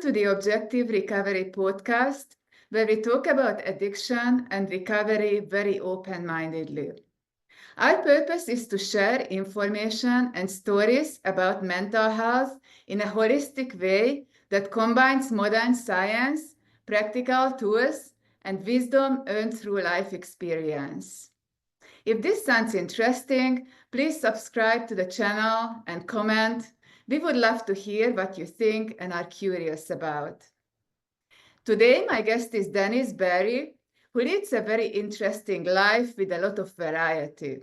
to the Objective Recovery podcast, where we talk about addiction and recovery very open-mindedly. Our purpose is to share information and stories about mental health in a holistic way that combines modern science, practical tools, and wisdom earned through life experience. If this sounds interesting, please subscribe to the channel and comment. We would love to hear what you think and are curious about. Today, my guest is 𝗵𝗶𝗴𝗵𝗶𝗶𝗵𝗁, who leads a very interesting life with a lot of variety.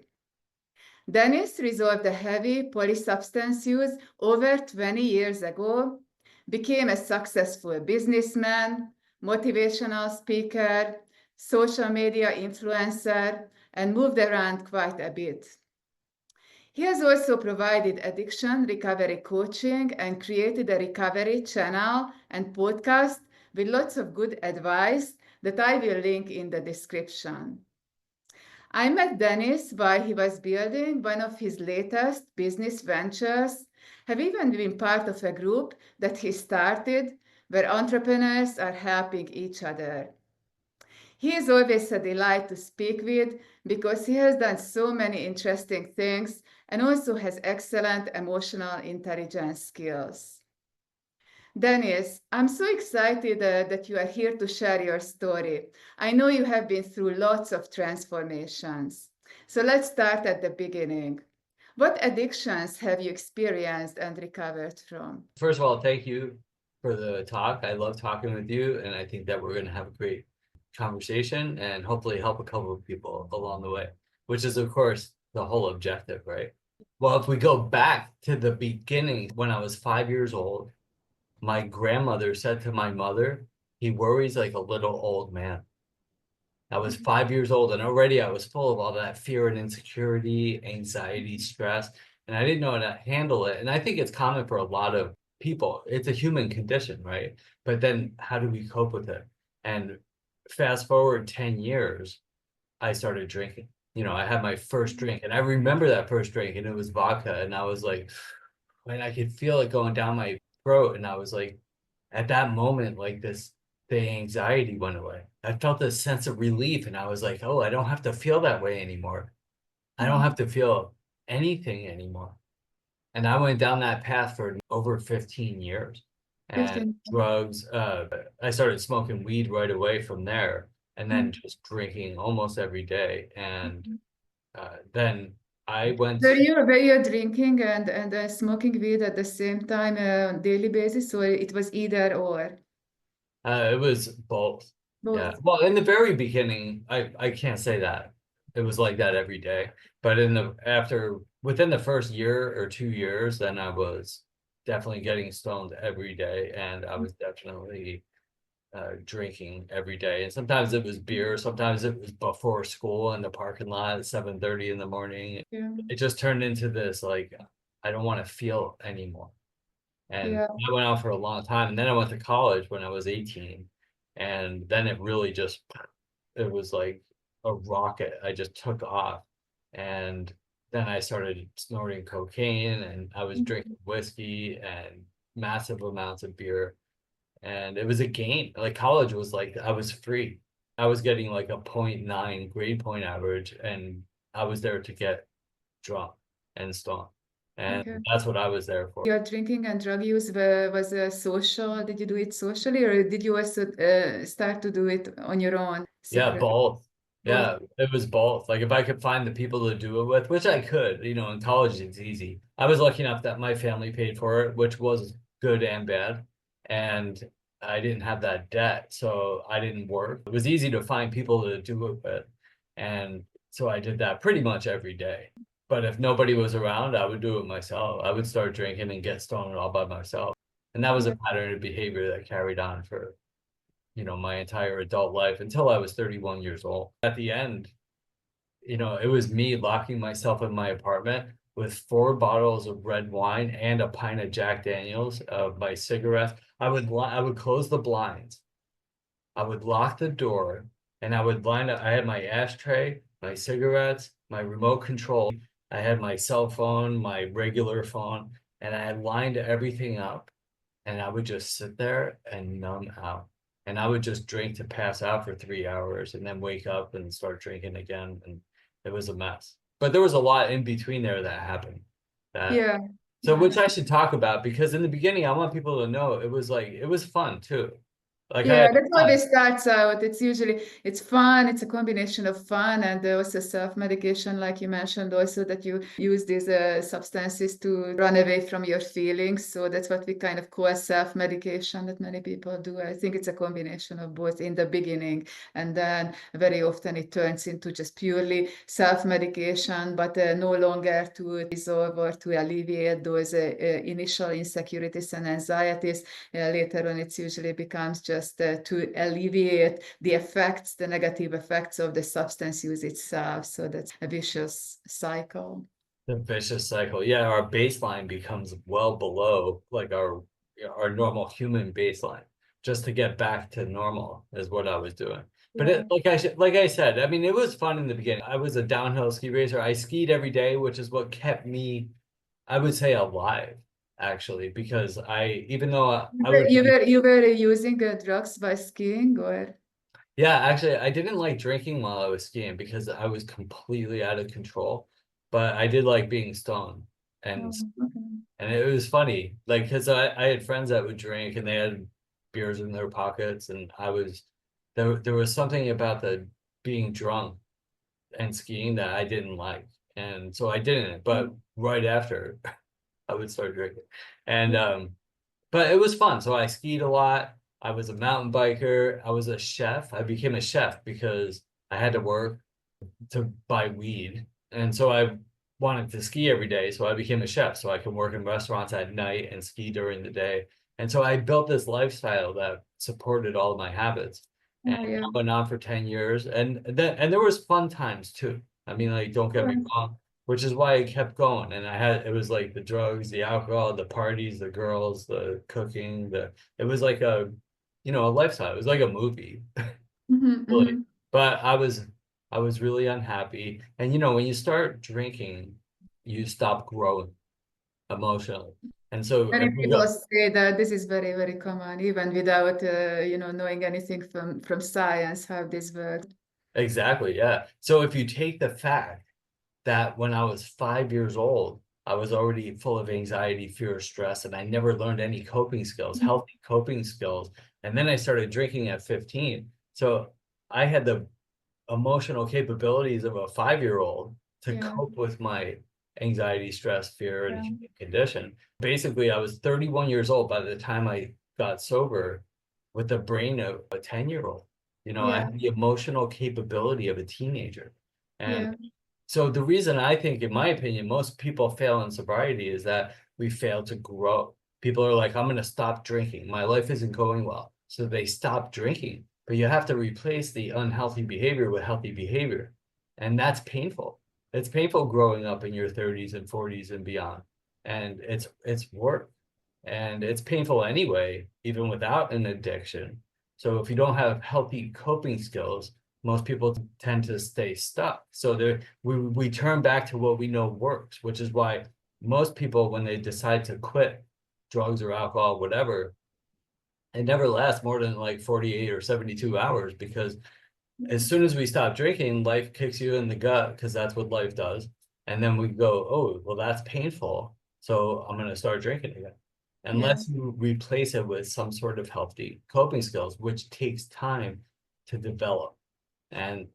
𝗵𝗶𝗴 resolved a heavy polysubstance use over 20 years ago, became a successful businessman, motivational speaker, social media influencer, and moved around quite a bit. He has also provided addiction recovery coaching and created a recovery channel and podcast with lots of good advice that I will link in the description. I met 𝗵𝗵𝗴 while he was building one of his latest business ventures, have even been part of a group that he started where entrepreneurs are helping each other. He is always a delight to speak with because he has done so many interesting things and also has excellent emotional intelligence skills. 𝗵𝗵𝗴, I'm so excited that you are here to share your story. I know you have been through lots of transformations. So let's start at the beginning. What addictions have you experienced and recovered from? First of all, thank you for the talk. I love talking with you, and I think that we're going to have a great conversation and hopefully help a couple of people along the way, which is, of course, the whole objective, right? Well, if we go back to the beginning, when I was 5 years old, my grandmother said to my mother, "He worries like a little old man." I was 5 years old, and already I was full of all that fear and insecurity, anxiety, stress, and I didn't know how to handle it. And I think it's common for a lot of people. It's a human condition, right? But then how do we cope with it? And fast forward 10 years, I started drinking. You know, I had my first drink, and I remember that first drink, and it was vodka, and I was like, and I could feel it going down my throat, and I was like, at that moment, like the anxiety went away. I felt this sense of relief, and I was like, oh, I don't have to feel that way anymore. I don't have to feel anything anymore. And I went down that path for over 15 years. And drugs, I started smoking weed right away from there, and then just drinking almost every day. And then I went Were you drinking and smoking weed at the same time on daily basis, or it was either or? It was both. Both. Yeah. Well, in the very beginning, I can't say that it was like that every day, but within the first year or 2 years, then I was definitely getting stoned every day, and I was definitely drinking every day. And sometimes it was beer, sometimes it was before school in the parking lot at 7:30 in the morning. Yeah. It just turned into this, like, I don't want to feel anymore. And Yeah. I went on for a long time. And then I went to college when I was 18. And then it really just, it was like a rocket. I just took off. And then I started snorting cocaine, and I was drinking whiskey and massive amounts of beer. And it was a game. Like, college was like, I was free. I was getting like a 0.9 grade point average, and I was there to get drunk and stoned. And that's what I was there for. Your drinking and drug use was social. Did you do it socially, or did you also start to do it on your own? Yeah, both. Yeah, it was both. Like, if I could find the people to do it with, which I could, you know, in college it's easy. I was lucky enough that my family paid for it, which was good and bad. And I didn't have that debt, so I didn't work. It was easy to find people to do it with. And so I did that pretty much every day. But if nobody was around, I would do it myself. I would start drinking and get stoned all by myself. And that was a pattern of behavior that carried on for, you know, my entire adult life until I was 31 years old. At the end, you know, it was me locking myself in my apartment with 4 bottles of red wine and a pint of Jack Daniels of my cigarettes. I would close the blinds. I would lock the door, and I would line up. I had my ashtray, my cigarettes, my remote control. I had my cell phone, my regular phone, and I had lined everything up. and I would just sit there and numb out. And I would just drink to pass out for 3 hours and then wake up and start drinking again. And it was a mess. But there was a lot in between there that happened. Yeah. So Yeah. which I should talk about, because in the beginning, I want people to know it was fun too. Like I Yeah, had that's how fun. it starts out. It's usually, it's fun. It's a combination of fun and also self-medication, like you mentioned, also that you use these substances to run away from your feelings. So that's what we kind of call self-medication that many people do. I think it's a combination of both in the beginning, and then very often it turns into just purely self-medication, but no longer to resolve or to alleviate those initial insecurities and anxieties. Later on, it usually becomes just to alleviate the effects, the negative effects of the substance use itself. So that's a vicious cycle. The vicious cycle. Yeah, our baseline becomes well below like our normal human baseline, just to get back to normal is what I was doing. But Yeah. like I said, I mean, it was fun in the beginning. I was a downhill ski racer. I skied every day, which is what kept me, I would say, alive, actually, because even though I would be, You were using drugs by skiing, or? yeah, actually, I didn't like drinking while I was skiing because I was completely out of control. But I did like being stoned. And Oh, okay. And it was funny, like, because I had friends that would drink and they had beers in their pockets, and there was something about the being drunk and skiing that I didn't like. And so I didn't, but right after I would start drinking. And but it was fun. So I skied a lot. I was a mountain biker. I was a chef. I became a chef because I had to work to buy weed. And so I wanted to ski every day. So I became a chef so I can work in restaurants at night and ski during the day. And so I built this lifestyle that supported all of my habits. And Oh, yeah. that went on for 10 years. And there was fun times too. I mean, like, don't get me wrong, which is why I kept going. And it was like the drugs, the alcohol, the parties, the girls, the cooking, it was like a lifestyle. It was like a movie. Mhm, Really. mhm. But I was really unhappy. And when you start drinking, you stop growing emotionally. And so Many if we people go say that this is very, very common, even without knowing anything from science how this works. exactly, yeah. So if you take the fact that when I was 5 years old, I was already full of anxiety, fear, stress, and I never learned any coping skills, healthy coping skills. And then I started drinking at 15. So I had the emotional capabilities of a 5-year-old to Yeah, cope with my anxiety, stress, fear, and yeah, human condition. Basically, I was 31 years old by the time I got sober with the brain of a 10-year-old. I yeah, had the emotional capability of a teenager. And yeah, so the reason I think, in my opinion, most people fail in sobriety is that we fail to grow. People are like, I'm going to stop drinking. My life isn't going well. So they stop drinking. But you have to replace the unhealthy behavior with healthy behavior. And that's painful. It's painful growing up in your 30s and 40s and beyond. And it's work. And it's painful anyway, even without an addiction. So if you don't have healthy coping skills, most people tend to stay stuck. So we turn back to what we know works, which is why most people, when they decide to quit drugs or alcohol, whatever, it never lasts more than like 48 or 72 hours, because as soon as we stop drinking, life kicks you in the gut, because that's what life does. And then we go, oh, well, that's painful, so I'm going to start drinking again. yeah, Unless you replace it with some sort of healthy coping skills, which takes time to develop. And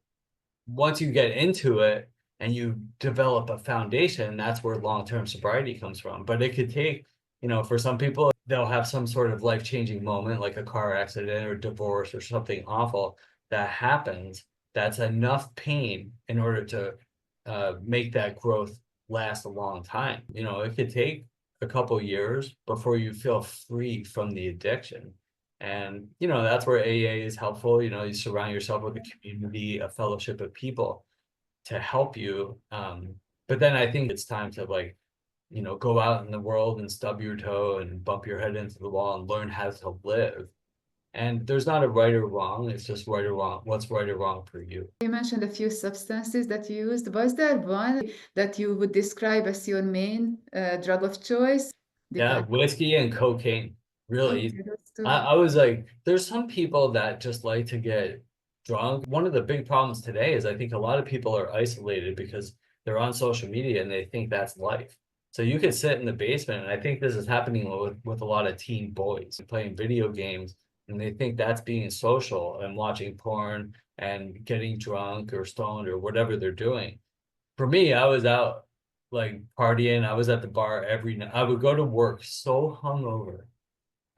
once you get into it and you develop a foundation, that's where long-term sobriety comes from. But it could take, for some people, they'll have some sort of life-changing moment, like a car accident or divorce or something awful that happens, that's enough pain in order to make that growth last a long time. It could take a couple years before you feel free from the addiction. And that's where AA is helpful. You surround yourself with a community, a fellowship of people to help you. But then I think it's time to, like, go out in the world and stub your toe and bump your head into the wall and learn how to live. And there's not a right or wrong. It's just right or wrong. What's right or wrong for you? You mentioned a few substances that you used. Was there one that you would describe as your main drug of choice? Yeah, whiskey and cocaine. really Okay, that's too. I was like, there's some people that just like to get drunk. One of the big problems today is I think a lot of people are isolated because they're on social media and they think that's life. So you could sit in the basement, and I think this is happening with a lot of teen boys playing video games, and they think that's being social and watching porn and getting drunk or stoned or whatever they're doing. For me, I was out like partying. I was at the bar every night. I would go to work so hungover,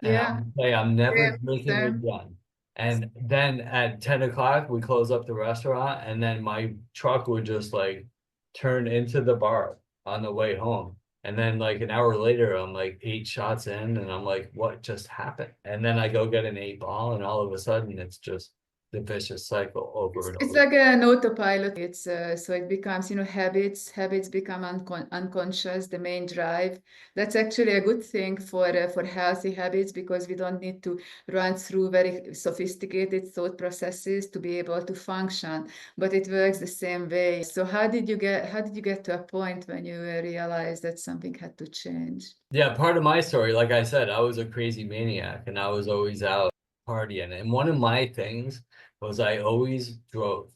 and I Yeah, would say I'm never same, drinking same. again. And then at 10 o'clock, we close up the restaurant, and then my truck would just like turn into the bar on the way home. And then like an hour later, I'm like 8 shots in, and I'm like, what just happened? And then I go get an 8 ball, and all of a sudden it's just the vicious cycle over and It's over. like an autopilot. It's so it becomes, habits. Habits become unconscious, the main drive. That's actually a good thing for healthy habits because we don't need to run through very sophisticated thought processes to be able to function. But it works the same way. So how did you get to a point when you realized that something had to change? Yeah, part of my story, like I said, I was a crazy maniac and I was always out partying. And one of my things was I always drove.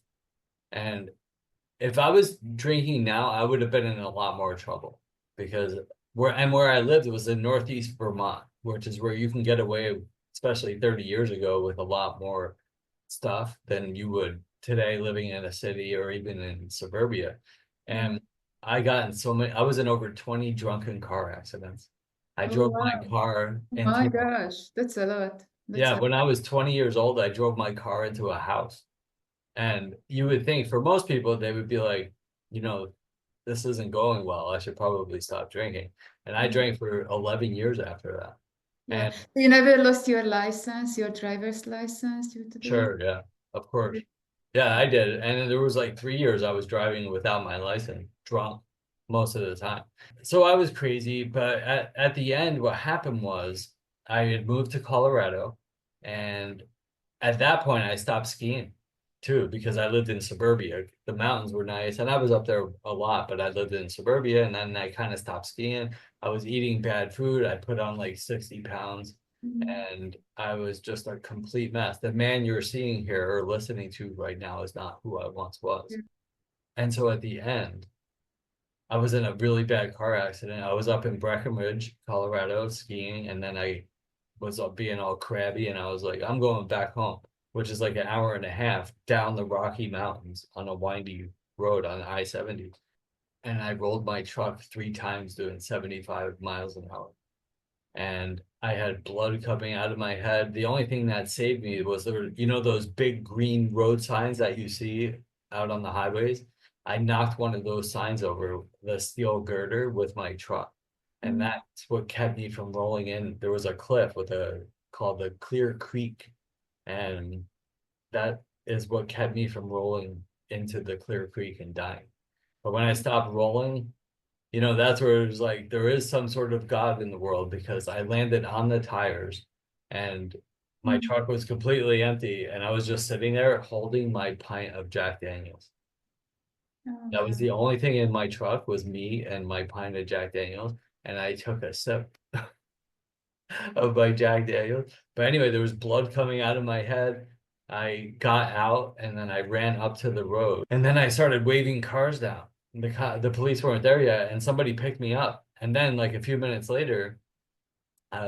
And if I was drinking now, I would have been in a lot more trouble because where I lived was in Northeast Vermont, which is where you can get away, especially 30 years ago, with a lot more stuff than you would today living in a city or even in suburbia. Yeah. And I was in over 20 drunken car accidents. I Oh drove my wow. car Oh my into, gosh, that's a lot. That's yeah, a when I was 20 years old, I drove my car into a house. And you would think for most people, they would be like, you know, this isn't going well. I should probably stop drinking. And I lot. drank for 11 years after that. Yeah. And You never lost your license, your driver's license due to this? sure, yeah, of course. Yeah, I did. And then there was like 3 years I was driving without my license, drunk most of the time. So I was crazy. But at the end, what happened was I had moved to Colorado. And at that point, I stopped skiing too because I lived in suburbia. The mountains were nice and I was up there a lot, but I lived in suburbia, and then I kind of stopped skiing. I was eating bad food. I put on like 60 pounds Mhm. and I was just a complete mess. The man you're seeing here or listening to right now is not who I once was. Yeah. And so at the end, I was in a really bad car accident. I was up in Breckenridge, Colorado, skiing, and then I was up being all crabby, and I was like, I'm going back home, which is like an hour and a half down the Rocky Mountains on a windy road on I-70. And I rolled my truck 3 times doing 75 miles an hour. And I had blood coming out of my head. The only thing that saved me was those big green road signs that you see out on the highways. I knocked one of those signs over the steel girder with my truck. And Mhm. that's what kept me from rolling in. There was a cliff called the Clear Creek. And that is what kept me from rolling into the Clear Creek and dying. But when I stopped rolling, that's where it was like there is some sort of God in the world because I landed on the tires and my Mhm. truck was completely empty and I was just sitting there holding my pint of Jack Daniels. Oh, That was wow. the only thing in my truck was me and my pint of Jack Daniels, and I took a sip of my Jack Daniels. But anyway, there was blood coming out of my head. I got out and then I ran up to the road and then I started waving cars down. The police weren't there yet, and somebody picked me up. And then like a few minutes later,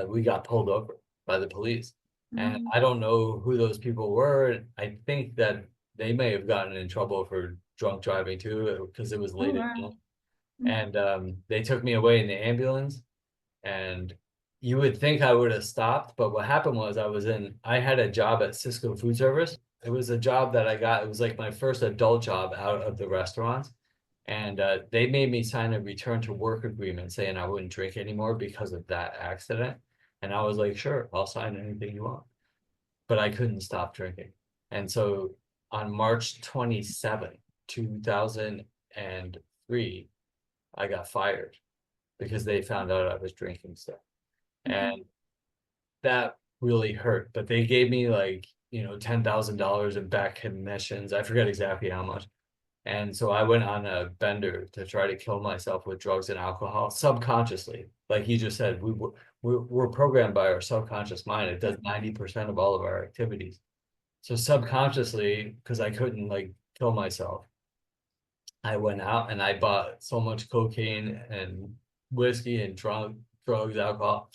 we got pulled over by the police. And Mhm. I don't know who those people were. I think that they may have gotten in trouble for drunk driving too, because it was Oh, late at wow. night. Mhm. And they took me away in the ambulance, and you would think I would have stopped, but what happened was I had a job at Cisco Food Service. It was a job that I got. It was like my first adult job out of the restaurants. And they made me sign a return to work agreement saying I wouldn't drink anymore because of that accident. And I was like, sure, I'll sign anything you want. But I couldn't stop drinking. And so on March 27th, 2003, I got fired because they found out I was drinking stuff. Mhm. And that really hurt. But they gave me like, $10,000 in back commissions. I forget exactly how much. And so I went on a bender to try to kill myself with drugs and alcohol subconsciously. Like you just said, we're programmed by our subconscious mind. It does 90% of all of our activities. So subconsciously, because I couldn't like kill myself, I went out and I bought so much cocaine and whiskey and drugs, alcohol,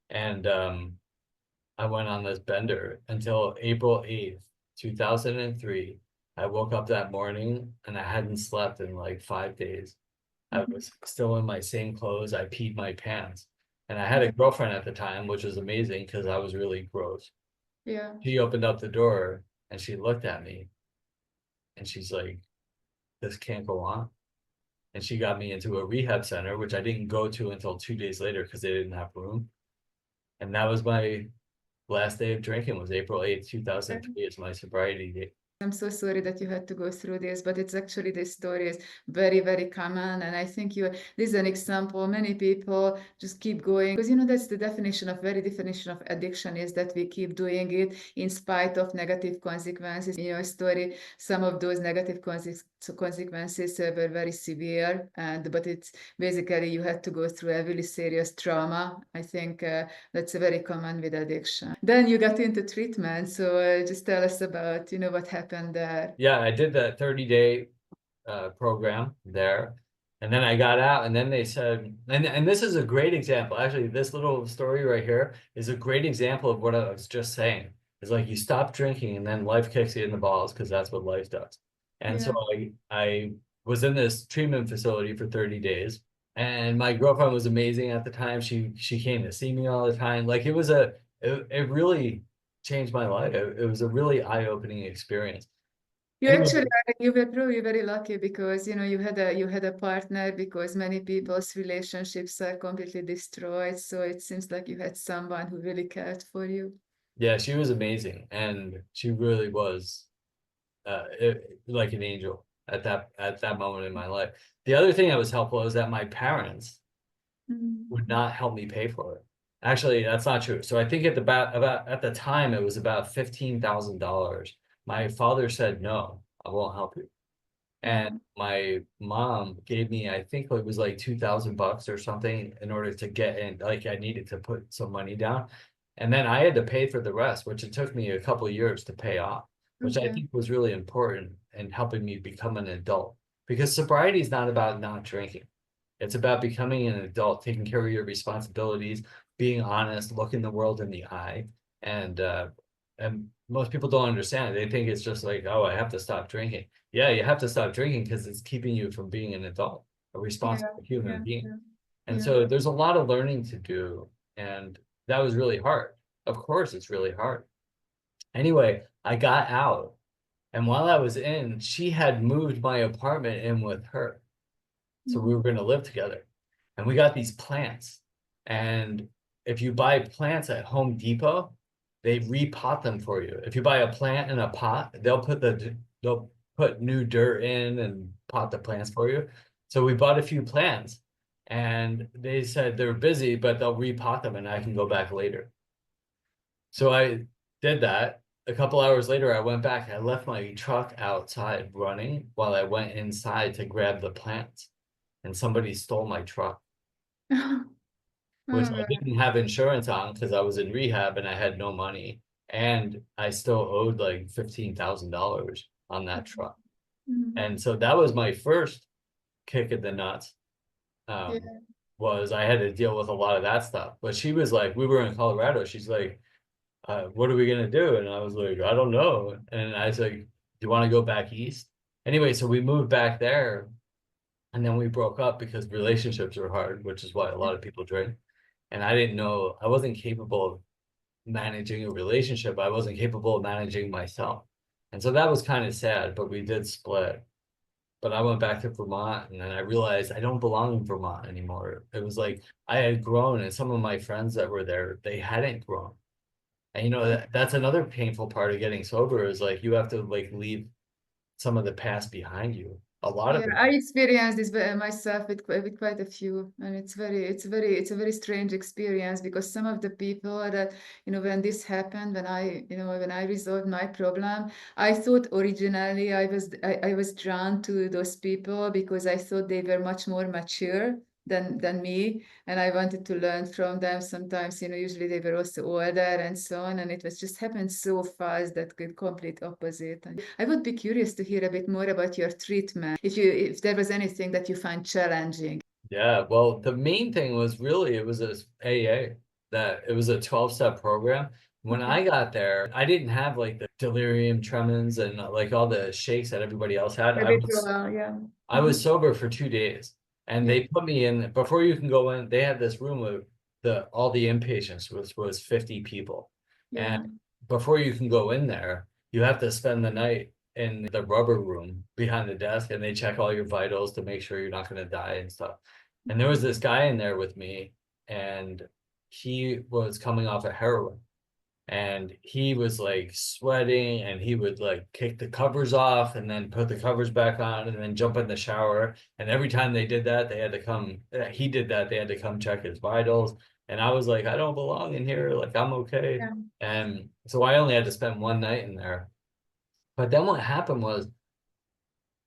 and I went on this bender until April 8th, 2003. I woke up that morning and I hadn't slept in like 5 days. I was still in my same clothes. I peed my pants. And I had a girlfriend at the time, which was amazing because I was really gross. Yeah. She opened up the door and she looked at me and she's like, this can't go on. And she got me into a rehab center, which I didn't go to until 2 days later because they didn't have room. And that was my last day of drinking, was April 8th, 2003. It's my sobriety date. I'm so sorry that you had to go through this, but it's actually, this story is very, very common. And I think this is an example. Many people just keep going because, that's the very definition of addiction, is that we keep doing it in spite of negative consequences. In your story, some of those negative consequences were very severe, but it's basically you had to go through a really serious trauma. I think that's very common with addiction. Then you got into treatment. So just tell us about, what happened there. Yeah, I did that 30-day program there. And then I got out and then they said, and this is a great example. Actually, this little story right here is a great example of what I was just saying. It's like you stop drinking and then life kicks you in the balls because that's what life does. And so I was in this treatment facility for 30 days. And my girlfriend was amazing at the time. She came to see me all the time. Like it really changed my life. It was a really eye-opening experience. You Anyway, actually you were probably very lucky because you had a partner, because many people's relationships are completely destroyed. So it seems like you had someone who really cared for you. yeah, she was amazing, and she really was like an angel at that moment in my life. The other thing that was helpful is that my parents would not help me pay for it. Actually, that's not true. So I think at the time it was about $15,000. My father said, no, I won't help you. And my mom gave me, I think it was like $2,000 or something in order to get in. Like I needed to put some money down. And then I had to pay for the rest, which it took me a couple of years to pay off, which I think was really important in helping me become an adult. Because sobriety is not about not drinking. It's about becoming an adult, taking care of your responsibilities, being honest, looking the world in the eye. And most people don't understand it. They think it's just like, oh, I have to stop drinking. Yeah, you have to stop drinking because it's keeping you from being an adult, a responsible human being. And so there's a lot of learning to do. And that was really hard. Of course, it's really hard. Anyway, I got out. And while I was in, she had moved my apartment in with her. So we were going to live together. And we got these plants. And if you buy plants at Home Depot, they repot them for you. If you buy a plant in a pot, they'll put new dirt in and pot the plants for you. So we bought a few plants and they said they're busy, but they'll repot them and I can go back later. So I did that. A couple hours later, I went back. I left my truck outside running while I went inside to grab the plants. And somebody stole my truck, which I didn't have insurance on because I was in rehab and I had no money. And I still owed like $15,000 on that truck. And so that was my first kick in the nuts. Was I had to deal with a lot of that stuff. But she was like, we were in Colorado. She's like, what are we going to do? And I was like, I don't know. And I was like, do you want to go back east? Anyway, so we moved back there. And then we broke up because relationships are hard, which is why a lot of people drink. And I didn't know, I wasn't capable of managing a relationship. I wasn't capable of managing myself. And so that was kind of sad, but we did split. But I went back to Vermont and then I realized I don't belong in Vermont anymore. It was like I had grown and some of my friends that were there, they hadn't grown. And that's another painful part of getting sober is like you have to like leave some of the past behind you. A lot of it. I experienced this myself with quite a few, and it's a very strange experience because some of the people that when this happened, when I resolved my problem, I thought originally I was drawn to those people because I thought they were much more mature than me, and I wanted to learn from them. Sometimes, usually they were also older and so on, and it was just happened so fast that could complete opposite. And I would be curious to hear a bit more about your treatment, if there was anything that you find challenging. Yeah, well, the main thing was really it was a AA, that it was a 12-step program. When I got there, I didn't have like the delirium tremens and like all the shakes that everybody else had. Yeah. I was sober for 2 days, and Yeah. they put me in before you can go in. They had this room with all the inpatients, which was 50 people, Yeah. and before you can go in there, you have to spend the night in the rubber room behind the desk, and they check all your vitals to make sure you're not going to die and stuff. And there was this guy in there with me, and he was coming off of heroin, and he was like sweating, and he would like kick the covers off and then put the covers back on and then jump in the shower. And every time they did that, they had to come, he did that, they had to come check his vitals. And I was like, I don't belong in here. Like, I'm okay. Yeah. And so I only had to spend one night in there. But then what happened was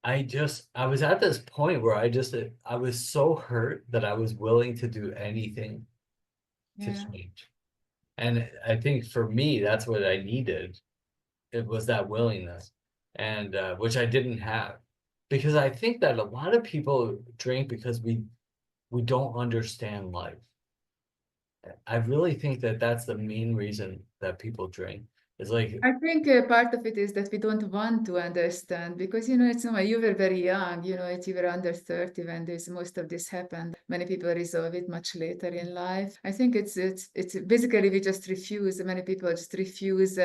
I was at this point where I was so hurt that I was willing to do anything to Yeah. change. And I think for me, that's what I needed. It was that willingness, and which I didn't have, because I think that a lot of people drink because we don't understand life. I really think that that's the main reason that people drink. It's like, I think part of it is that we don't want to understand because, it's you were very young, you were under 30 when most of this happened. Many people resolve it much later in life. I think it's basically we just refuse, many people just refuse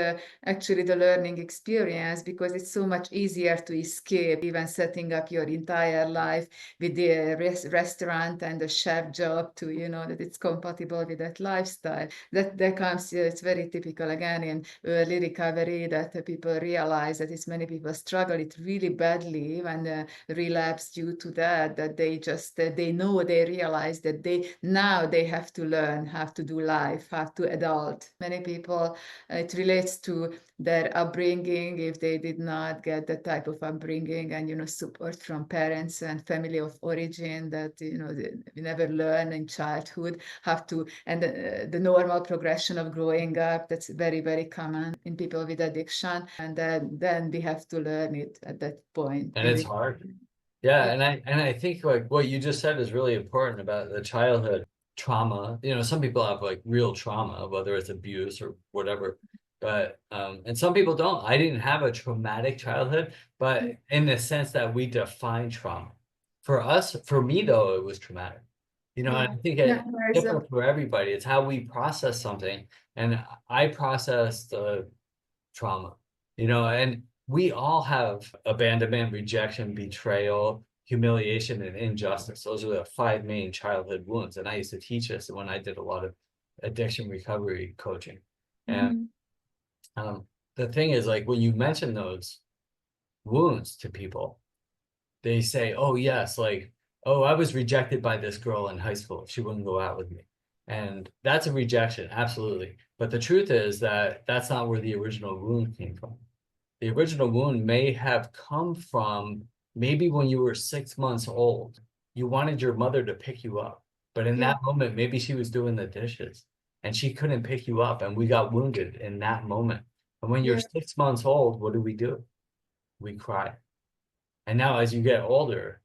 actually the learning experience because it's so much easier to escape, even setting up your entire life with the restaurant and the chef job to, that it's compatible with that lifestyle. That comes, it's very typical again in early recovery that people realize that it's many people struggle it really badly when relapse due to that they just they realize that now they have to learn how to do life, how to adult. Many people, it relates to their upbringing, if they did not get that type of upbringing and support from parents and family of origin, that we never learn in childhood how to, and the normal progression of growing up, that's very, very common in people with addiction, and then we have to learn it at that point. and it's hard. Yeah, and I think like what you just said is really important about the childhood trauma. Some people have like real trauma, whether it's abuse or whatever, but and some people don't. I didn't have a traumatic childhood, but in the sense that we define trauma. For me though, it was traumatic. And I think it's different for everybody. It's how we process something, and I processed trauma, and we all have abandonment, rejection, betrayal, humiliation, and injustice. Those are the 5 main childhood wounds. And I used to teach this when I did a lot of addiction recovery coaching. And the thing is, like, when you mention those wounds to people, they say, oh, yes, like, oh, I was rejected by this girl in high school. She wouldn't go out with me. And that's a rejection, absolutely. But the truth is that that's not where the original wound came from. The original wound may have come from maybe when you were 6 months old. You wanted your mother to pick you up, but in that moment, maybe she was doing the dishes and she couldn't pick you up, and we got wounded in that moment. And when you're 6 months old, what do? We cry. And now as you get older,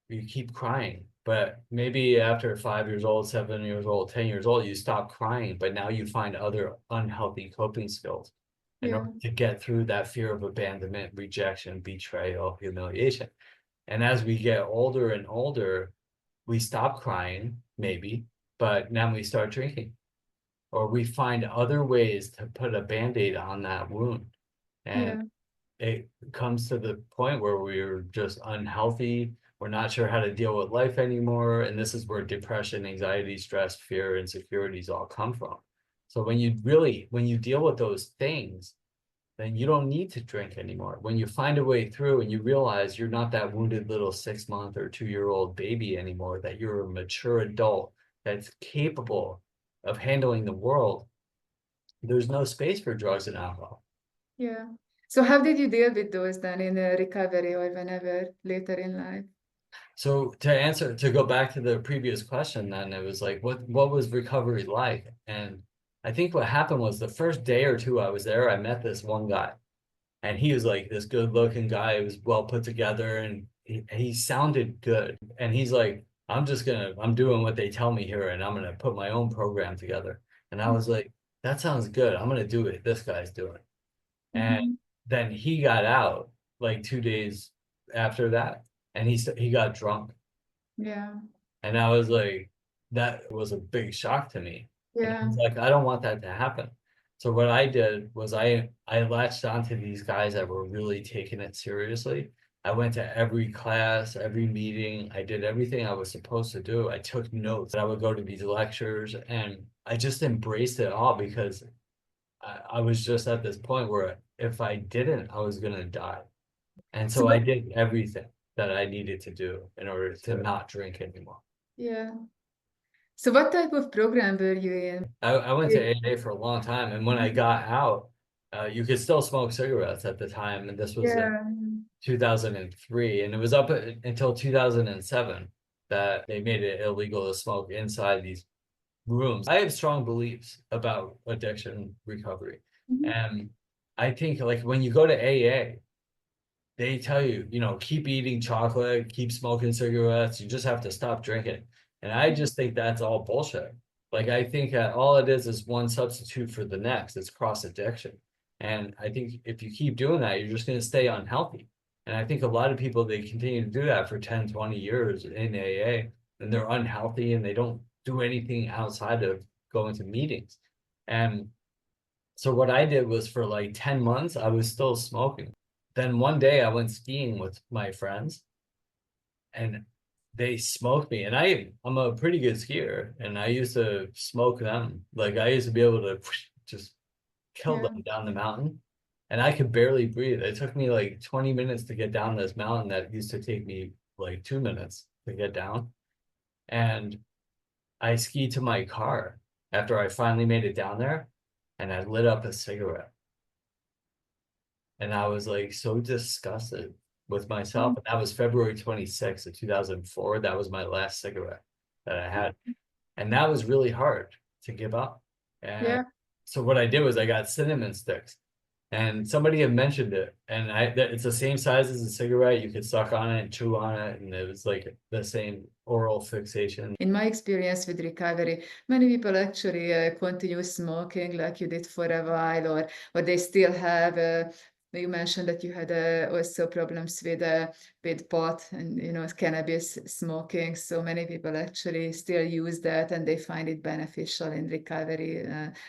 you keep crying, but maybe after 5 years old, 7 years old, 10 years old, you stop crying, but now you find other unhealthy coping skills in order to get through that fear of abandonment, rejection, betrayal, humiliation. And as we get older and older, we stop crying, maybe, but now we start drinking, or we find other ways to put a Band-Aid on that wound. And it comes to the point where we're just unhealthy. We're not sure how to deal with life anymore. And this is where depression, anxiety, stress, fear, insecurities all come from. So when you deal with those things, then you don't need to drink anymore. When you find a way through and you realize you're not that wounded little 6-month or 2-year-old baby anymore, that you're a mature adult that's capable of handling the world, there's no space for drugs and alcohol. Yeah. So how did you deal with those then in recovery or whenever later in life? So to go back to the previous question, then it was like, what was recovery like? And I think what happened was the first day or two I was there, I met this one guy, and he was like this good looking guy. He was well put together, and he sounded good. And he's like, I'm doing what they tell me here, and I'm gonna put my own program together. And I was like, that sounds good. I'm gonna do it. This guy's doing. And Mhm. then he got out like 2 days after that, and he got drunk. Yeah. And I was like, that was a big shock to me. And I Yeah. was like, I don't want that to happen. So what I did was I latched onto these guys that were really taking it seriously. I went to every class, every meeting. I did everything I was supposed to do. I took notes. I would go to these lectures, and I just embraced it all because I was just at this point where if I didn't, I was gonna die. And So so I what, did everything that I needed to do in order to not drink anymore. yeah. So what type of program were you in? I went to AA for a long time, and when I Mhm. got out, you could still smoke cigarettes at the time, and this was in Yeah. 2003, and it was up until 2007 that they made it illegal to smoke inside these rooms. I have strong beliefs about addiction recovery, Mhm. and I think like when you go to AA, they tell you, keep eating chocolate, keep smoking cigarettes, you just have to stop drinking. And I just think that's all bullshit. Like, I think that all it is one substitute for the next. It's cross addiction. And I think if you keep doing that, you're just going to stay unhealthy. And I think a lot of people, they continue to do that for 10, 20 years in AA, and they're unhealthy and they don't do anything outside of going to meetings. And so what I did was for like 10 months, I was still smoking. Then one day I went skiing with my friends, and they smoked me. And I'm a pretty good skier, and I used to smoke them. Like I used to be able to just kill Yeah. them down the mountain. And I could barely breathe. It took me like 20 minutes to get down this mountain that used to take me like 2 minutes to get down. And I skied to my car after I finally made it down there, and I lit up a cigarette. And I was like so disgusted with myself. Mhm. And that was February 26th of 2004. That was my last cigarette that I had. And that was really hard to give up. And Yeah. so what I did was I got cinnamon sticks, and somebody had mentioned it. And it's the same size as a cigarette. You could suck on it and chew on it. And it was like the same oral fixation. In my experience with recovery, many people actually continue smoking like you did for a while, or they still have. You mentioned that you had also problems with pot and cannabis smoking. So many people actually still use that, and they find it beneficial in recovery.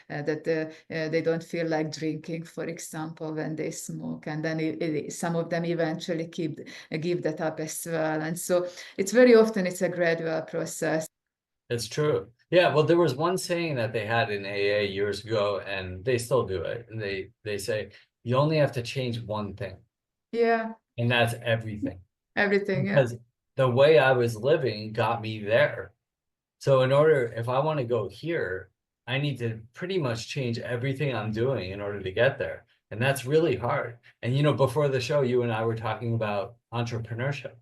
That they don't feel like drinking, for example, when they smoke, and then some of them eventually give that up as well. And so it's very often it's a gradual process. It's true. Yeah, well, there was one saying that they had in AA years ago, and they still do it. And they say you only have to change one thing, Yeah, and that's everything. everything. Yeah, Because the way I was living got me there. So if I want to go here, I need to pretty much change everything I'm doing in order to get there. And that's really hard. And before the show, you and I were talking about entrepreneurship.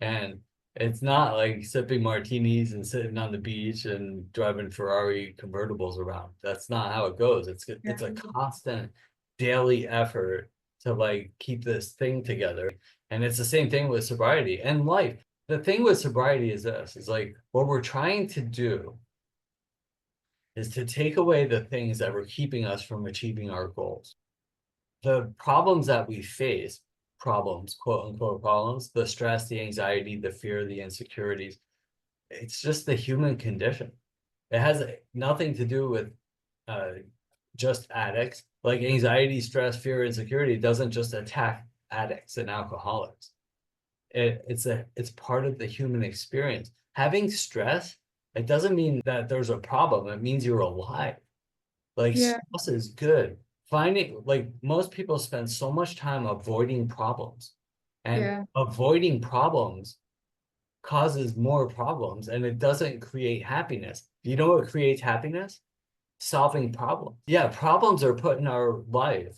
And it's not like sipping martinis and sitting on the beach and driving Ferrari convertibles around. That's not how it goes. It's yeah, a constant daily effort to like keep this thing together. And it's the same thing with sobriety and life. The thing with sobriety is this, is like what we're trying to do is to take away the things that were keeping us from achieving our goals. The problems that we face, problems, quote unquote problems, the stress, the anxiety, the fear, the insecurities, it's just the human condition. It has nothing to do with uh, just addicts. Like anxiety, stress, fear, insecurity doesn't just attack addicts and alcoholics. It's part of the human experience. Having stress, it doesn't mean that there's a problem. It means you're alive. Like yeah, stress is good. Finding like most people spend so much time avoiding problems, and yeah, avoiding problems causes more problems, and it doesn't create happiness. You know what creates happiness? Solving problems. Yeah, problems are put in our life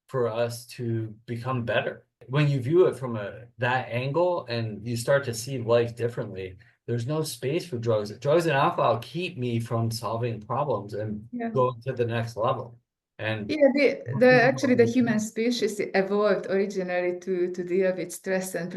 for us to become better. When you view it from that angle and you start to see life differently, there's no space for drugs. Drugs and alcohol keep me from solving problems and Yeah. going to the next level. And Yeah, actually the human species evolved originally to deal with stress and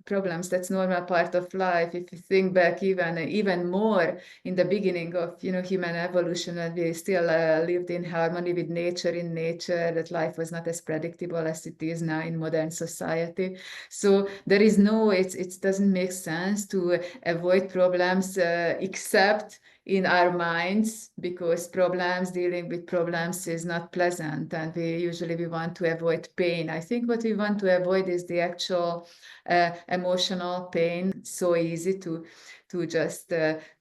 problems. That's normal part of life. If you think back even more in the beginning of human evolution, when we still lived in harmony with nature, in nature, that life was not as predictable as it is now in modern society. So there is it doesn't make sense to avoid problems except in our minds, because dealing with problems is not pleasant, and we want to avoid pain. I think what we want to avoid is the actual emotional pain. It's so easy to just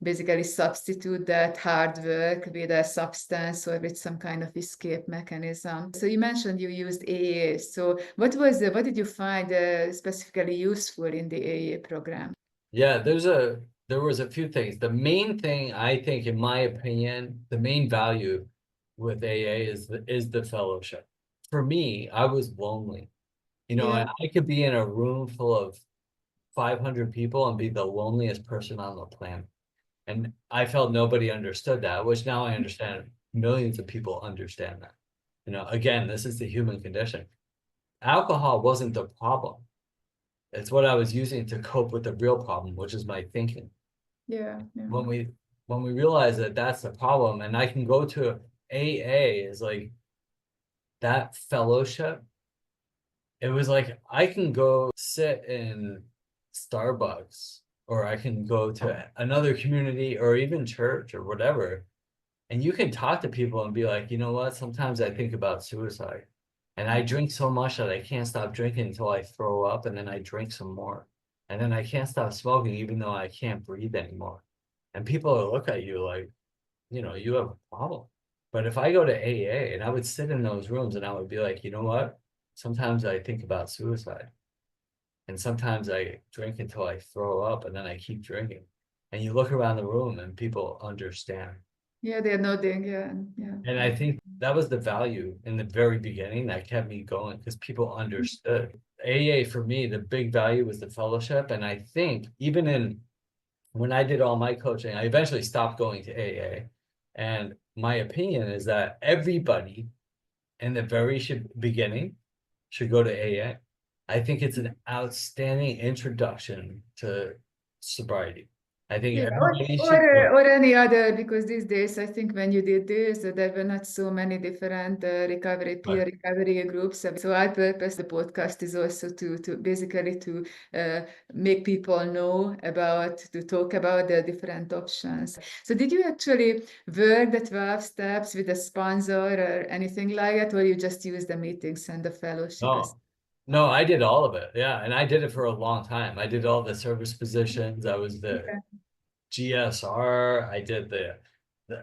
basically substitute that hard work with a substance or with some kind of escape mechanism. So you mentioned you used AA. So what did you find specifically useful in the AA program? yeah, there was a few things. The main thing, I think, in my opinion, the main value with AA is the fellowship. For me, I was lonely. Yeah, I could be in a room full of 500 people and be the loneliest person on the planet. And I felt nobody understood that, which now I understand millions of people understand that. Again, this is the human condition. Alcohol wasn't the problem. It's what I was using to cope with the real problem, which is my thinking. yeah, yeah. When we realize that that's the problem, and I can go to AA is like that fellowship. It was like I can go sit in Starbucks, or I can go to another community or even church or whatever, and you can talk to people and be like, you know what? Sometimes I think about suicide. And I drink so much that I can't stop drinking until I throw up, and then I drink some more. And then I can't stop smoking even though I can't breathe anymore. And people will look at you like, you have a problem. But if I go to AA and I would sit in those rooms and I would be like, you know what? Sometimes I think about suicide. And sometimes I drink until I throw up and then I keep drinking. And you look around the room and people understand. Yeah, they're nodding. Yeah, yeah, And yeah. I think that was the value in the very beginning that kept me going because people understood. AA for me, the big value was the fellowship. And I think even when I did all my coaching, I eventually stopped going to AA. And my opinion is that everybody in the very beginning should go to AA. I think it's an outstanding introduction to sobriety. I think Yeah, everybody should go. or any other, because these days I think when you did this, there were not so many different peer recovery groups. So our purpose, the podcast, is also to basically to make people know to talk about the different options. So did you actually work the 12 steps with a sponsor or anything like that, or you just use the meetings and the fellowship as? No, no, I did all of it. Yeah. And I did it for a long time. I did all the service positions. I was the Okay. GSR.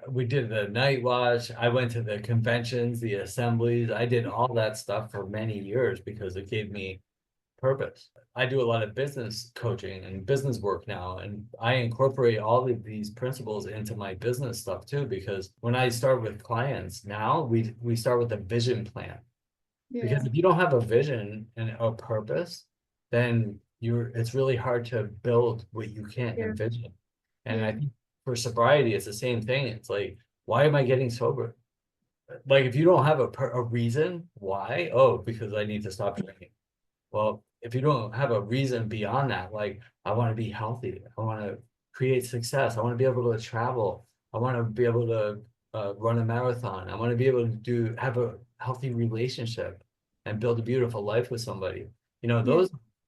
We did the night watch. I went to the conventions, the assemblies. I did all that stuff for many years because it gave me purpose. I do a lot of business coaching and business work now, and I incorporate all of these principles into my business stuff too, because when I start with clients now, we start with a vision plan. Yeah, Because if you don't have a vision and a purpose, then it's really hard to build what you can't yeah, envision. And I yeah, think for sobriety, it's the same thing. It's like, why am I getting sober? Like if you don't have a reason why, oh, because I need to stop drinking. Well, if you don't have a reason beyond that, like I want to be healthy, I want to create success, I want to be able to travel, I want to be able to run a marathon, I want to be able to have a healthy relationship and build a beautiful life with somebody. yeah,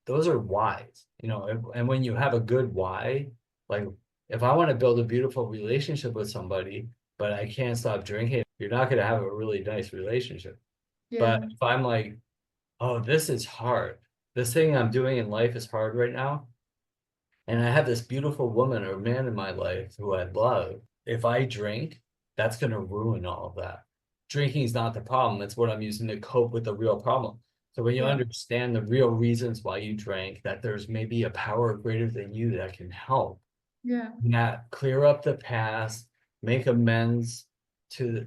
Those are whys. And when you have a good why, like if I want to build a beautiful relationship with somebody, but I can't stop drinking, you're not going to have a really nice relationship. yeah, But if I'm like, oh, this is hard. This thing I'm doing in life is hard right now. And I have this beautiful woman or man in my life who I love. If I drink, that's going to ruin all of that. Drinking is not the problem. It's what I'm using to cope with the real problem. So when you yeah, understand the real reasons why you drank, that there's maybe a power greater than you that can help, yeah, that clear up the past, make amends to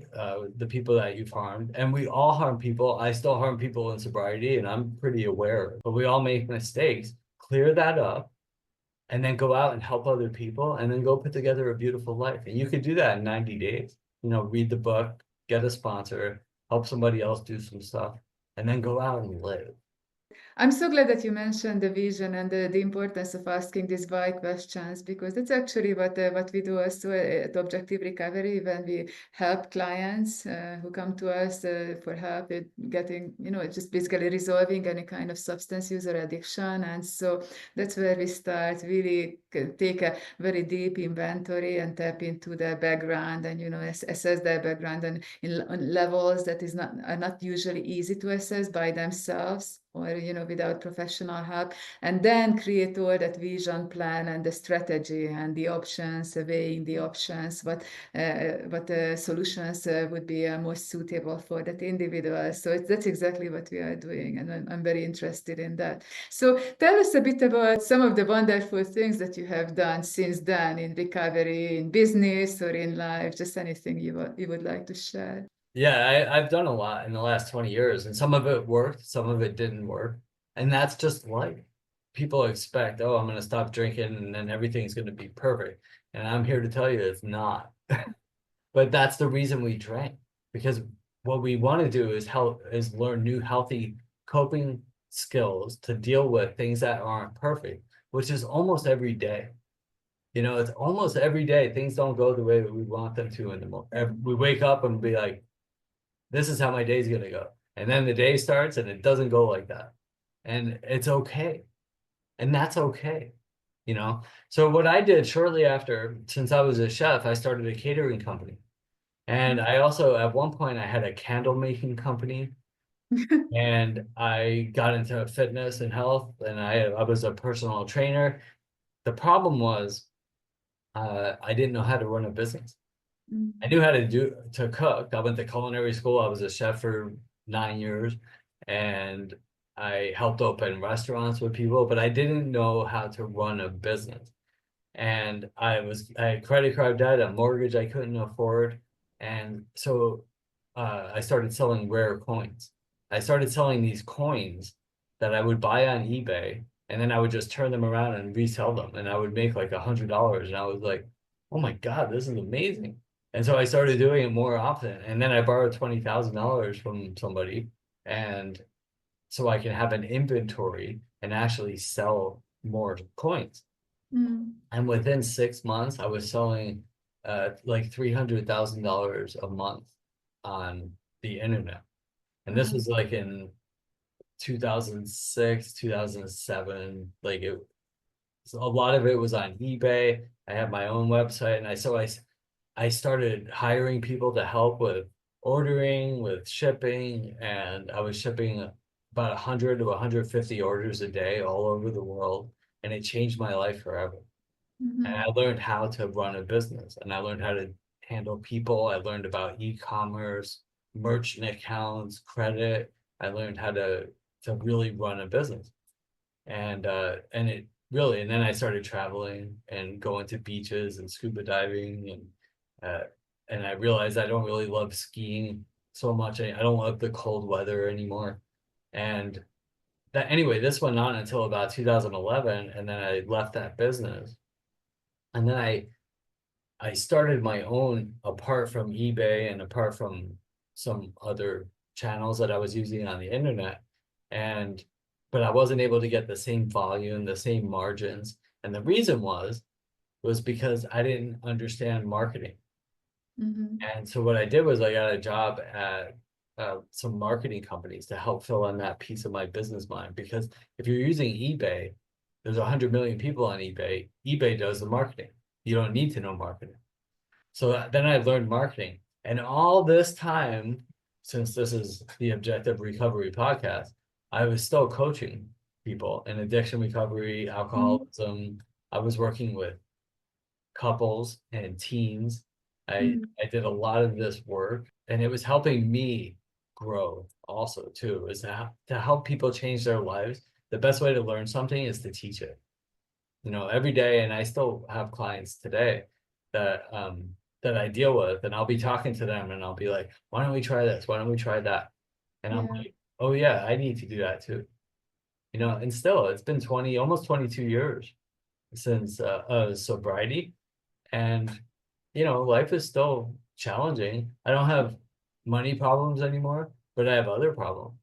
the people that you've harmed, and we all harm people. I still harm people in sobriety, and I'm pretty aware, but we all make mistakes. Clear that up, and then go out and help other people, and then go put together a beautiful life. And you could do that in 90 days. You know, read the book, get a sponsor, help somebody else do some stuff, and then go out and live. I'm so glad that you mentioned the vision and the importance of asking these why questions, because that's actually what we do also at Objective Recovery when we help clients who come to us for help with getting, just basically resolving any kind of substance use or addiction. And so that's where we start, really take a very deep inventory and tap into their background and, assess their background and on levels that are not usually easy to assess by themselves, or without professional help, and then create all that vision plan and the strategy and the options, weighing the options, what solutions would be most suitable for that individual. So that's exactly what we are doing, and I'm very interested in that. So tell us a bit about some of the wonderful things that you have done since then in recovery, in business or in life, just anything you would like to share. Yeah, I've done a lot in the last 20 years, and some of it worked, some of it didn't work. And that's just life. People expect, oh, I'm going to stop drinking and then everything's going to be perfect. And I'm here to tell you it's not. But that's the reason we drink, because what we want to do is learn new healthy coping skills to deal with things that aren't perfect, which is almost every day. It's almost every day things don't go the way that we want them to in the morning. We wake up and be like, this is how my day's going to go. And then the day starts and it doesn't go like that. And it's okay. And that's okay. So what I did shortly after, since I was a chef, I started a catering company. And I also, at one point, I had a candle making company. And I got into fitness and health, and I was a personal trainer. The problem was I didn't know how to run a business. I knew how to cook. I went to culinary school. I was a chef for 9 years, and I helped open restaurants with people, but I didn't know how to run a business. And I had credit card debt, a mortgage I couldn't afford. And so I started selling rare coins. I started selling these coins that I would buy on eBay, and then I would just turn them around and resell them. And I would make like $100. And I was like, oh my God, this is amazing. And so I started doing it more often. And then I borrowed $20,000 from somebody, and so I can have an inventory and actually sell more coins. And within 6 months, I was selling like $300,000 a month on the internet. And this was like in 2006, 2007. Like a lot of it was on eBay. I had my own website, and I started hiring people to help with ordering, with shipping, and I was shipping about 100 to 150 orders a day all over the world, and it changed my life forever. And I learned how to run a business, and I learned how to handle people. I learned about e-commerce, merchant accounts, credit. I learned how to really run a business. And it really, and then I started traveling and going to beaches and scuba diving, and I realized I don't really love skiing so much. I don't love the cold weather anymore. And that, anyway, this went on until about 2011, and then I left that business. And then I started my own, apart from eBay and apart from some other channels that I was using on the internet. But I wasn't able to get the same volume, the same margins. And the reason was because I didn't understand marketing. And so what I did was I got a job at some marketing companies to help fill in that piece of my business mind. Because if you're using eBay, there's 100 million people on eBay. eBay does the marketing. You don't need to know marketing. So then I learned marketing. And all this time, since this is the Objective Recovery podcast, I was still coaching people in addiction recovery, alcoholism. I was working with couples and teens. I did a lot of this work, and it was helping me grow also too, is to help people change their lives. The best way to learn something is to teach it, every day. And I still have clients today that that I deal with, and I'll be talking to them and I'll be like, why don't we try this? Why don't we try that? And I'm Yeah. like, oh yeah, I need to do that too. You know, and still it's been almost 22 years since sobriety. And, you know, life is still challenging. I don't have money problems anymore, but I have other problems,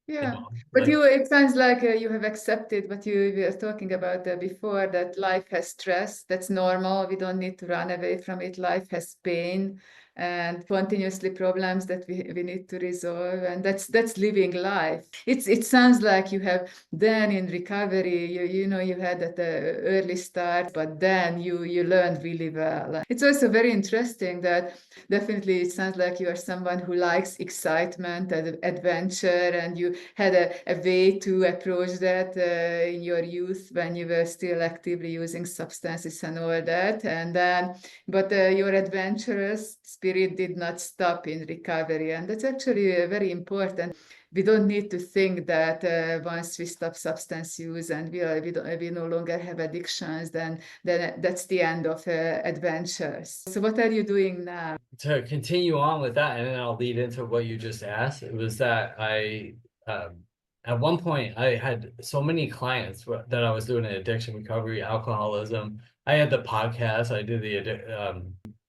you Yeah, know, but like, it sounds like you have accepted what you were talking about before, that life has stress. That's normal. We don't need to run away from it. Life has pain and continuously problems that we need to resolve, and that's living life. It sounds like you have then in recovery, you know, you had at the early start, but then you learned really well. It's also very interesting that definitely it sounds like you are someone who likes excitement and adventure, and you had a way to approach that in your youth when you were still actively using substances and all that. And then, but your adventurous spirit did not stop in recovery. And that's actually very important. We don't need to think that once we stop substance use and we no longer have addictions, then that's the end of adventures. So what are you doing now? to continue on with that, and then I'll lead into what you just asked. It was that at one point I had so many clients that I was doing an addiction recovery, alcoholism. I had the podcast. I did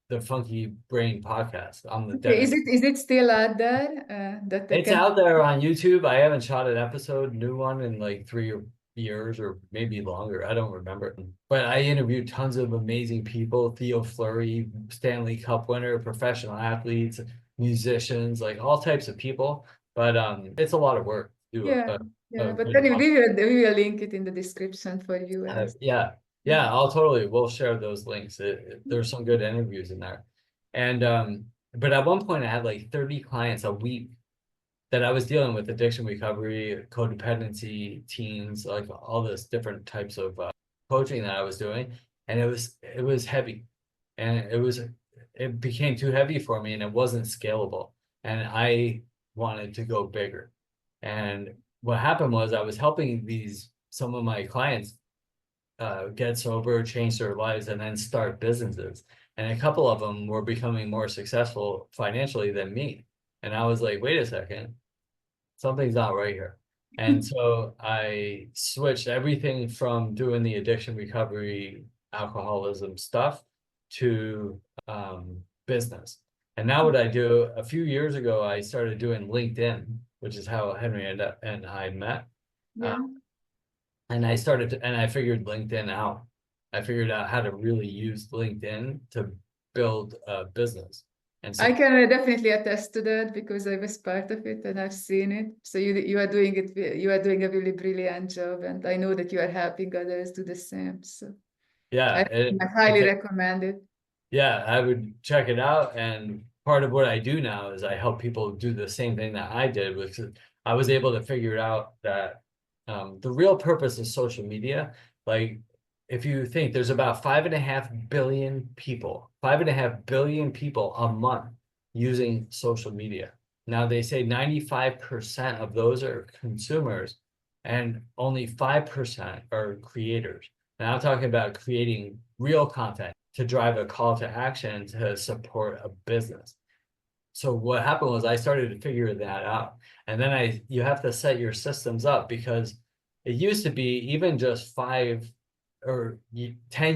the Funky Brain podcast. I'm the Okay, dentist. is it still out there that they It's can? out there on YouTube. I haven't shot an new one in like 3 years or maybe longer. I don't remember. But I interviewed tons of amazing people: 𝗵𝗶𝗴𝗵𝗁𝗵𝗁𝗶, Stanley Cup winner, professional athletes, musicians, like all types of people. But it's a lot of work to do Yeah, a yeah. But good anyway, podcast. we will link it in the description for you as. Yeah, Yeah. yeah, we'll share those links. There's some good interviews in there. And but at one point I had like 30 clients a week that I was dealing with: addiction recovery, codependency, teens, like all this different types of coaching that I was doing. And it was heavy, and it became too heavy for me, and it wasn't scalable. And I wanted to go bigger. And what happened was I was helping some of my clients get sober, change their lives, and then start businesses. And a couple of them were becoming more successful financially than me. And I was like, wait a second, something's not right here. And so I switched everything from doing the addiction recovery, alcoholism stuff to business. And now what I do, a few years ago, I started doing LinkedIn, which is how Henry and I met. Uh, Yeah. and I figured LinkedIn out. I figured out how to really use LinkedIn to build a business. And so I can definitely attest to that because I was part of it and I've seen it. So you are doing it. You are doing a really brilliant job, and I know that you are helping others do the same. So yeah, I highly recommend it. yeah, I would check it out. And part of what I do now is I help people do the same thing that I did, which is I was able to figure out that the real purpose of social media, like if you think there's about 5.5 billion people a month using social media. Now they say 95% of those are consumers and only 5% are creators. Now I'm talking about creating real content to drive a call to action to support a business. So what happened was I started to figure that out. And then you have to set your systems up, because it used to be even just 10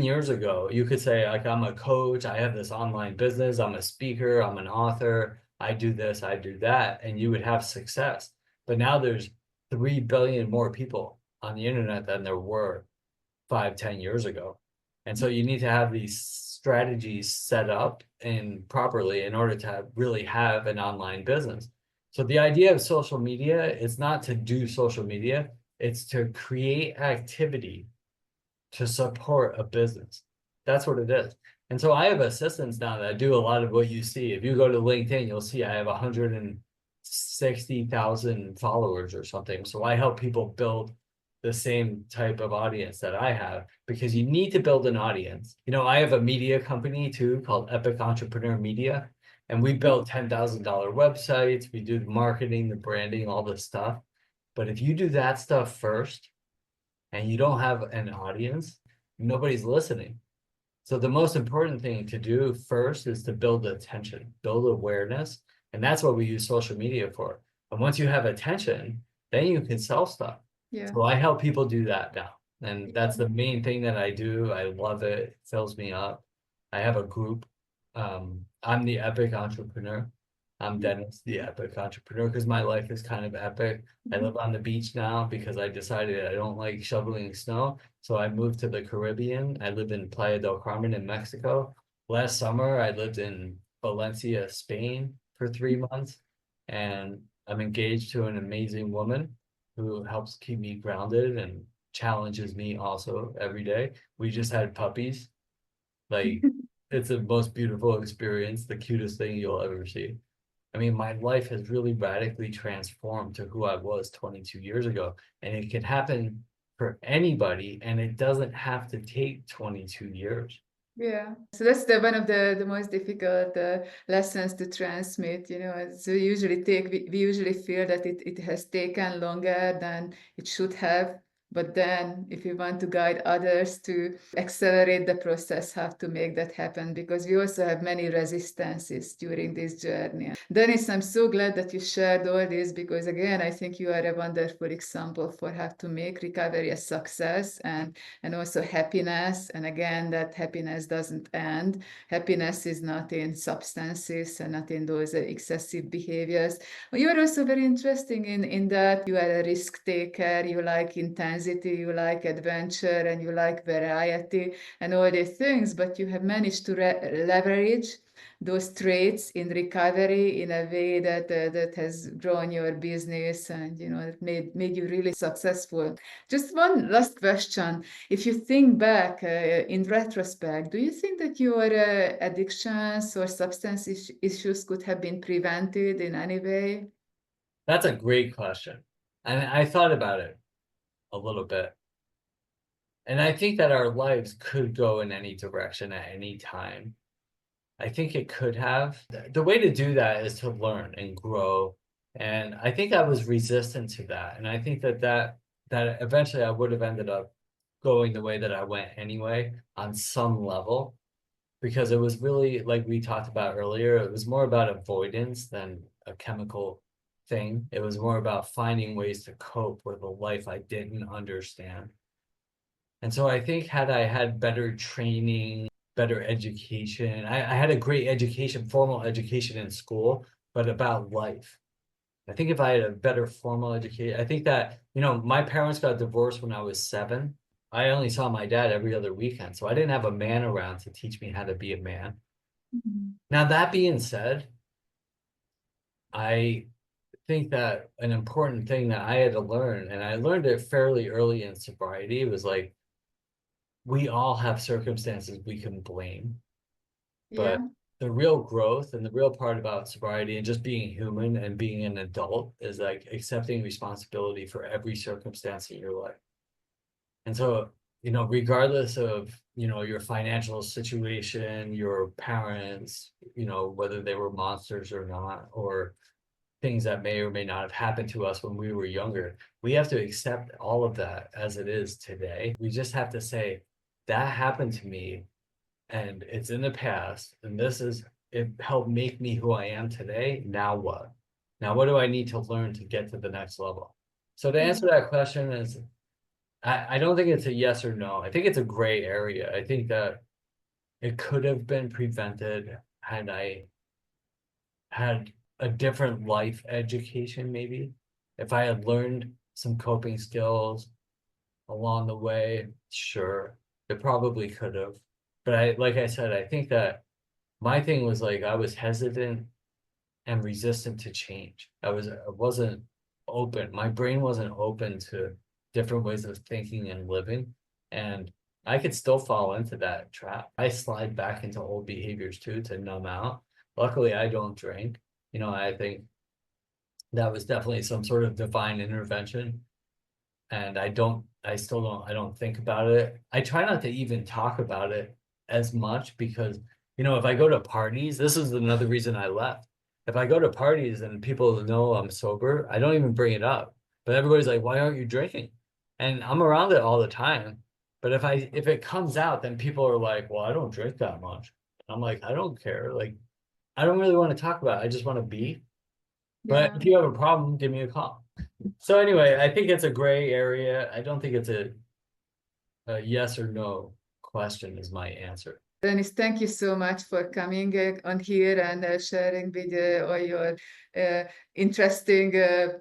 years ago, you could say, like, I'm a coach, I have this online business, I'm a speaker, I'm an author, I do this, I do that, and you would have success. But now there's 3 billion more people on the internet than there were 5, 10 years ago. And so you need to have these strategies set up and properly in order to really have an online business. So the idea of social media is not to do social media, it's to create activity to support a business. That's what it is. And so I have assistants now that do a lot of what you see. If you go to LinkedIn, you'll see I have 160,000 followers or something. So I help people build the same type of audience that I have, because you need to build an audience. You know, I have a media company too called Epic Entrepreneur Media, and we built $10,000 websites. We do the marketing, the branding, all this stuff. But if you do that stuff first and you don't have an audience, nobody's listening. So the most important thing to do first is to build attention, build awareness. And that's what we use social media for. And once you have attention, then you can sell stuff. Yeah. So I help people do that now. And that's the main thing that I do. I love it. It fills me up. I have a group. I'm the epic entrepreneur. I'm Dennis, the epic entrepreneur, because my life is kind of epic. I live on the beach now because I decided I don't like shoveling snow. So I moved to the Caribbean. I live in Playa del Carmen in Mexico. Last summer, I lived in Valencia, Spain for 3 months. And I'm engaged to an amazing woman who helps keep me grounded and challenges me also every day. We just had puppies. Like, it's the most beautiful experience, the cutest thing you'll ever see. I mean, my life has really radically transformed to who I was 22 years ago. And it can happen for anybody, and it doesn't have to take 22 years. Yeah, so that's one of the most difficult lessons to transmit. You know, so we usually feel that it has taken longer than it should have. But then if you want to guide others to accelerate the process, have to make that happen, because we also have many resistances during this journey. Dennis, I'm so glad that you shared all this, because again, I think you are a wonderful example for how to make recovery a success, and also happiness. And again, that happiness doesn't end. Happiness is not in substances and not in those excessive behaviors. You are also very interesting in that you are a risk taker, you like intensity, you like adventure, and you like variety and all these things, but you have managed to leverage those traits in recovery in a way that that has grown your business, and you know, it made you really successful. Just one last question. If you think back in retrospect, do you think that your addictions or substance issues could have been prevented in any way? That's a great question. And I thought about it a little bit. And I think that our lives could go in any direction at any time. I think it could have. The way to do that is to learn and grow. And I think I was resistant to that. And I think that eventually I would have ended up going the way that I went anyway on some level, because it was really, like we talked about earlier, it was more about avoidance than a chemical thing. It was more about finding ways to cope with a life I didn't understand. And so I think had I had better training, better education, I had a great education, formal education in school, but about life. I think if I had a better formal education, I think that, you know, my parents got divorced when I was 7. I only saw my dad every other weekend, so I didn't have a man around to teach me how to be a man. Now, that being said, I think that an important thing that I had to learn, and I learned it fairly early in sobriety, was like, we all have circumstances we can blame, but Yeah. the real growth and the real part about sobriety and just being human and being an adult is like accepting responsibility for every circumstance in your life. And so, you know, regardless of, you know, your financial situation, your parents, you know, whether they were monsters or not, or things that may or may not have happened to us when we were younger, we have to accept all of that as it is today. We just have to say, that happened to me and it's in the past, and it helped make me who I am today. Now what? Now what do I need to learn to get to the next level? So to answer that question is, I don't think it's a yes or no. I think it's a gray area. I think that it could have been prevented had I had a different life education, maybe. If I had learned some coping skills along the way, sure, it probably could have. But like I said, I think that my thing was like I was hesitant and resistant to change. I wasn't open. My brain wasn't open to different ways of thinking and living. And I could still fall into that trap. I slide back into old behaviors too to numb out. Luckily, I don't drink. You know, I think that was definitely some sort of divine intervention. And I don't think about it. I try not to even talk about it as much because, you know, if I go to parties, this is another reason I left. If I go to parties and people know I'm sober, I don't even bring it up. But everybody's like, why aren't you drinking? And I'm around it all the time, But if it comes out, then people are like, well, I don't drink that much. I'm like, I don't care. Like, I don't really want to talk about it. I just want to be. But Yeah. if you have a problem, give me a call. So anyway, I think it's a gray area. I don't think it's a yes or no question is my answer. Dennis, thank you so much for coming on here and sharing with all your interesting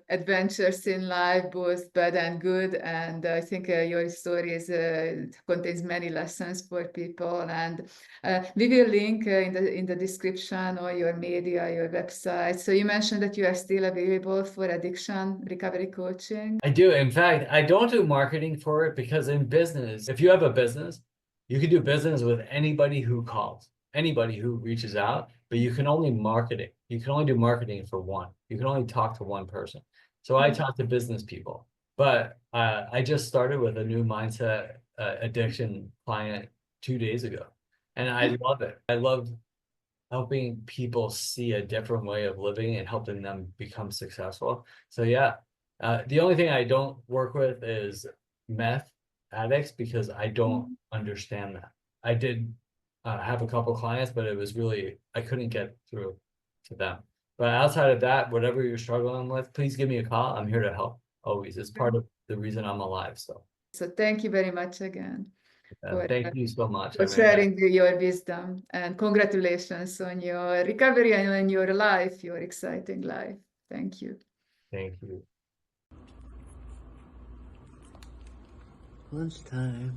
adventures in life, both bad and good. And I think your story contains many lessons for people. And we will link in the description or your media, your website. So you mentioned that you are still available for addiction recovery coaching. I do. In fact, I don't do marketing for it because in business, if you have a business, you can do business with anybody who calls, anybody who reaches out, but you can only market it. You can only do marketing for one. You can only talk to one person. So I talk to business people, but I just started with a new mindset addiction client 2 days ago, and I love it. I love helping people see a different way of living and helping them become successful. So yeah, the only thing I don't work with is meth addicts because I don't understand that. I did have a couple clients, but it was really, I couldn't get through to them. But outside of that, whatever you're struggling with, please give me a call. I'm here to help always. It's part of the reason I'm alive. So thank you very much again Thank you so much. for sharing your wisdom, and congratulations on your recovery and on your life, your exciting life. Thank you. Thank you. Lunchtime.